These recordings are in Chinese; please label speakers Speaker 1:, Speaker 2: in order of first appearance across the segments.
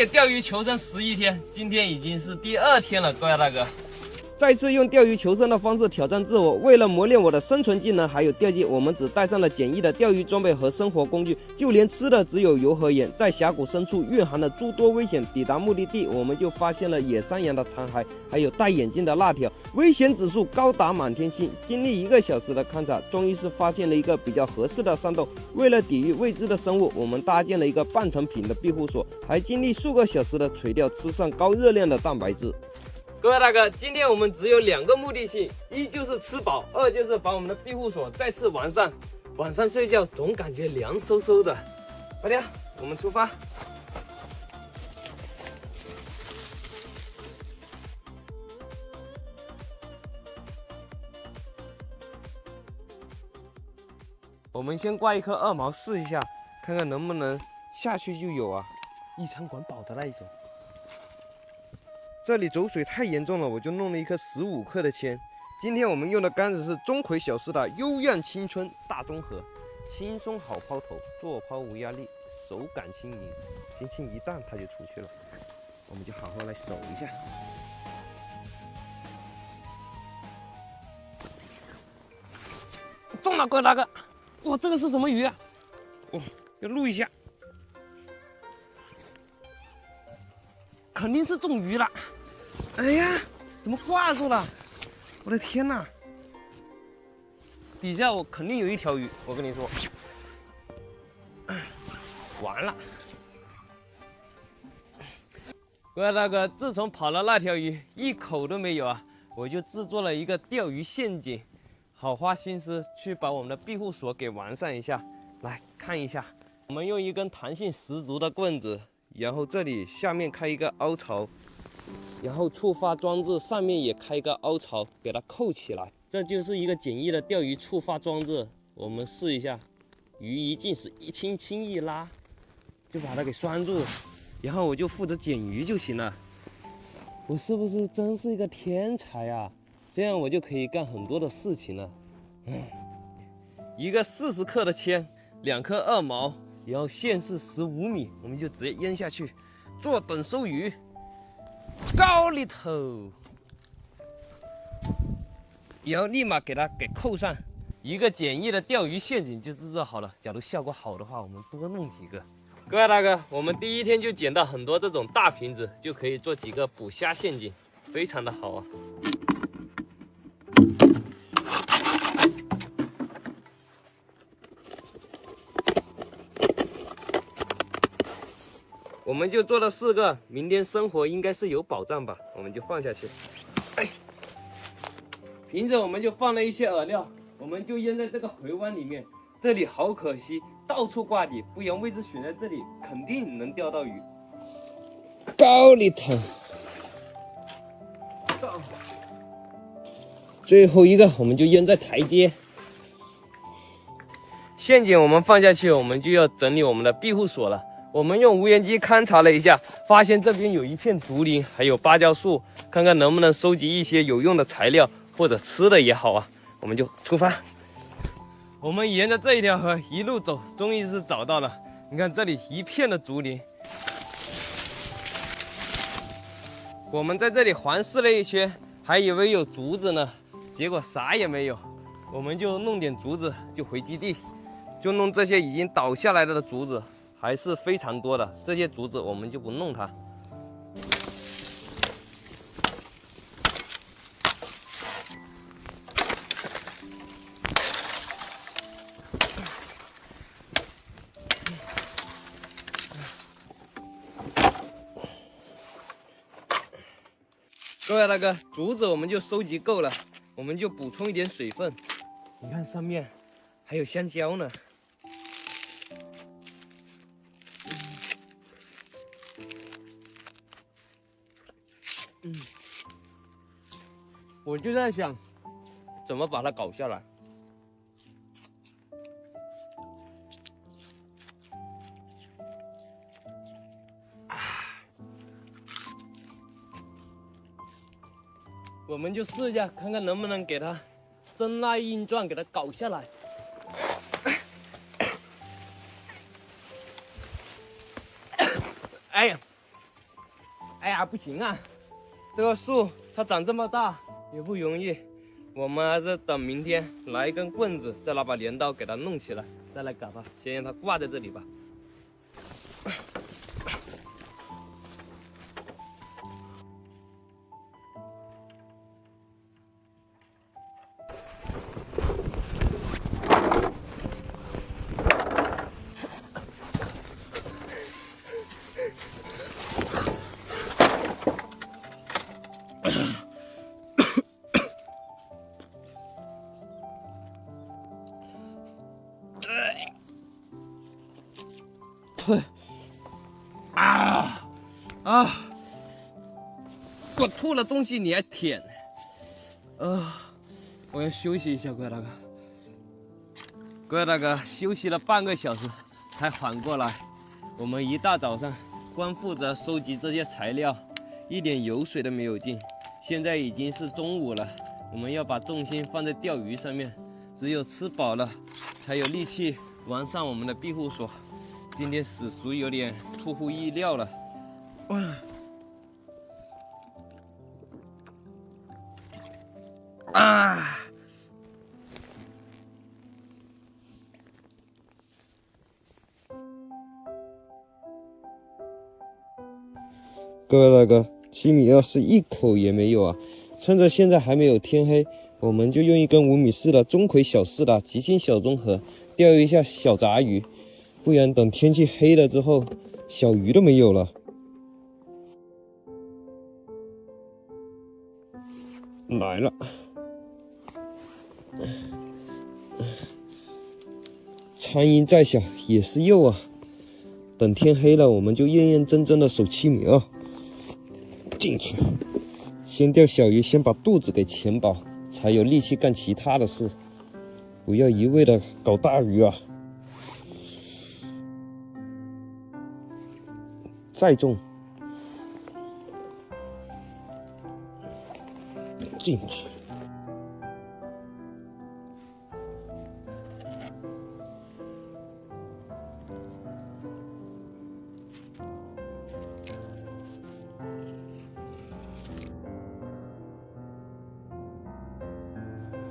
Speaker 1: 且钓鱼求生11天，今天已经是第2天了，各位大哥。
Speaker 2: 再次用钓鱼求生的方式挑战自我，为了磨练我的生存技能还有钓技，我们只带上了简易的钓鱼装备和生活工具，就连吃的只有油和盐。在峡谷深处蕴含了诸多危险，抵达目的地，我们就发现了野山羊的残骸，还有戴眼镜的辣条，危险指数高达满天星。经历1个小时的勘察，终于是发现了一个比较合适的山洞。为了抵御未知的生物，我们搭建了一个半成品的庇护所，还经历数个小时的垂钓，吃上高热量的蛋白质。
Speaker 1: 各位大哥，今天我们只有2个目的性，一就是吃饱，二就是把我们的庇护所再次完善。晚上睡觉总感觉凉飕飕的。快点，我们出发。我们先挂一颗2毛试一下，看看能不能下去就有啊，一餐管饱的那一种。
Speaker 2: 这里走水太严重了，我就弄了一颗15克的铅。今天我们用的杆子是钟馗小师的悠漾青春大中和，轻松好抛头，做抛无压力，手感轻盈，轻轻一荡它就出去了。我们就好好来守一下。
Speaker 1: 中了，各位大哥！哇，这个是什么鱼啊？
Speaker 2: 哇，要录一下。
Speaker 1: 肯定是中鱼了。
Speaker 2: 哎呀，怎么挂住了？我的天哪！
Speaker 1: 底下我肯定有一条鱼，我跟你说。完了，各位大哥，自从跑了那条鱼，一口都没有啊，我就制作了一个钓鱼陷阱，好花心思去把我们的庇护所给完善一下。来看一下，我们用一根弹性十足的棍子，然后这里下面开一个凹槽。然后触发装置上面也开一个凹槽，给它扣起来。这就是一个简易的钓鱼触发装置，我们试一下。鱼一进时，轻轻一拉，就把它给拴住，然后我就负责捡鱼就行了。我是不是真是一个天才啊？这样我就可以干很多的事情了。一个40克的铅，2颗2毛，然后线是15米，我们就直接扔下去，坐等收鱼。高里头，然后立马给它给扣上，一个简易的钓鱼陷阱就制作好了。假如效果好的话，我们多弄几个。各位大哥，我们第1天就捡到很多这种大瓶子，就可以做几个捕虾陷阱，非常的好啊。我们就做了4个，明天生活应该是有保障吧？我们就放下去。哎，瓶子我们就放了一些饵料，我们就扔在这个回湾里面。这里好可惜，到处挂底，不然位置选在这里，肯定能钓到鱼。
Speaker 2: 高里头，
Speaker 1: 最后一个我们就扔在台阶。陷阱我们放下去，我们就要整理我们的庇护所了。我们用无人机勘察了一下，发现这边有一片竹林，还有芭蕉树，看看能不能收集一些有用的材料，或者吃的也好啊。我们就出发。我们沿着这一条河一路走，终于是找到了。你看这里一片的竹林，我们在这里环视了一圈，还以为有竹子呢，结果啥也没有。我们就弄点竹子就回基地，就弄这些已经倒下来的竹子。还是非常多的，这些竹子我们就不弄它。各位大哥，竹子我们就收集够了，我们就补充一点水分。你看上面还有香蕉呢。我就在想，怎么把它搞下来。我们就试一下，看看能不能给它生拉硬撞，给它搞下来。哎呀，哎呀，不行啊，这个树它长这么大也不容易，我们还是等明天拿一根棍子，再拿把镰刀给它弄起来，再来搞它。先让它挂在这里吧。我吐了东西你还舔，我要休息一下，各位大哥。各位大哥，休息了半个小时才缓过来。我们一大早上光负责收集这些材料，一点油水都没有进。现在已经是中午了，我们要把重心放在钓鱼上面，只有吃饱了，才有力气完善我们的庇护所。今天死熟有点出乎意料了。
Speaker 2: 各位大哥，西米二是一口也没有啊！趁着现在还没有天黑，我们就用一根5米4的钟馗小4的极星小综合钓一下小杂鱼，不然等天气黑了之后，小鱼都没有了。来了，苍蝇再小也是肉啊！等天黑了，我们就认认真真的守7米2。进去，先钓小鱼，先把肚子给填饱，才有力气干其他的事。不要一味的搞大鱼啊！再重，进去。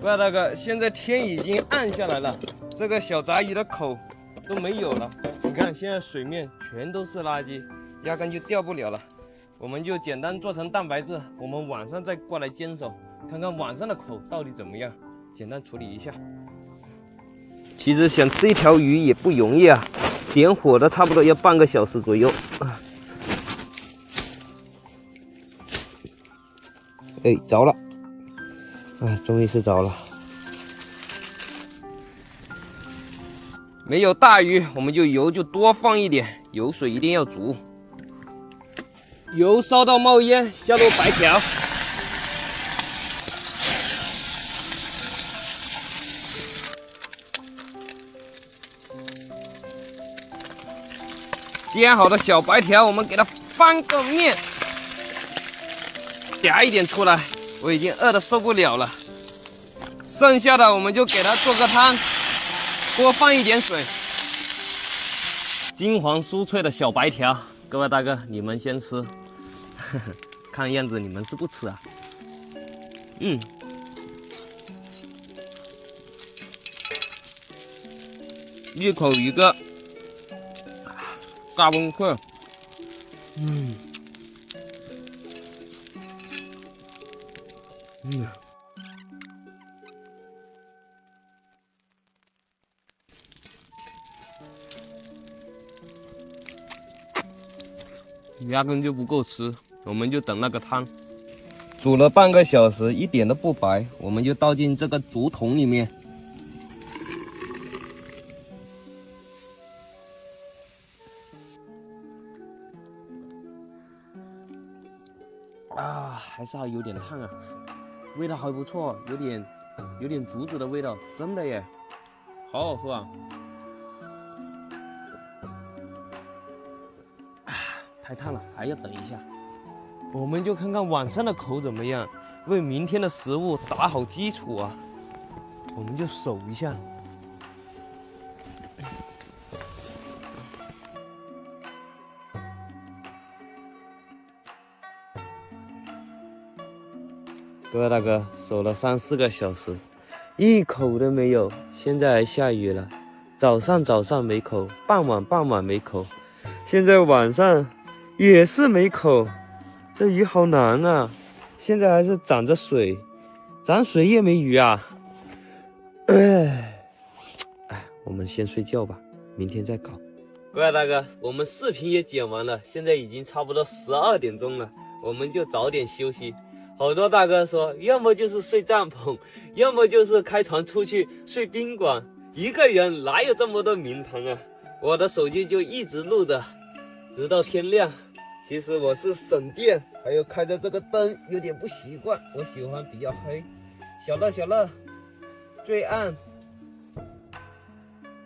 Speaker 1: 各位大哥，现在天已经暗下来了，这个小杂鱼的口都没有了。你看，现在水面全都是垃圾，压根就钓不了了。我们就简单做成蛋白质，我们晚上再过来坚守，看看晚上的口到底怎么样，简单处理一下。其实想吃一条鱼也不容易啊，点火的差不多要半个小时左右。
Speaker 2: 哎，着了！哎，终于是着了。
Speaker 1: 没有大鱼，我们油就多放一点，油水一定要足。油烧到冒烟，下入白条。煎好的小白条，我们给它翻个面，夹一点出来。我已经饿得受不了了，剩下的我们就给它做个汤，多放一点水。金黄酥脆的小白条，各位大哥，你们先吃。看样子你们是不吃啊？一口一个大温克。压根就不够吃，我们就等那个汤。煮了半个小时，一点都不白，我们就倒进这个竹筒里面。还是有点烫啊，味道还不错，有点竹子的味道，真的耶，好好喝啊！太烫了，还要等一下。我们就看看晚上的口怎么样，为明天的食物打好基础啊！我们就守一下。各位大哥，守了3、4个小时，一口都没有。现在还下雨了，早上没口，傍晚没口，现在晚上也是没口。这鱼好难啊！现在还是长着水，长水也没鱼啊。我们先睡觉吧，明天再搞。各位大哥，我们视频也剪完了，现在已经差不多12点钟了，我们就早点休息。好多大哥说，要么就是睡帐篷，要么就是开船出去睡宾馆，一个人哪有这么多名堂啊？我的手机就一直录着，直到天亮。其实我是省电，还有开着这个灯有点不习惯，我喜欢比较黑。小乐，最暗，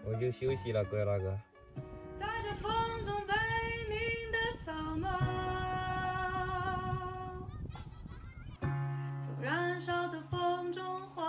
Speaker 1: 我就休息了，各位大哥。
Speaker 3: 带着风中悲鸣的草帽，从燃烧的风中划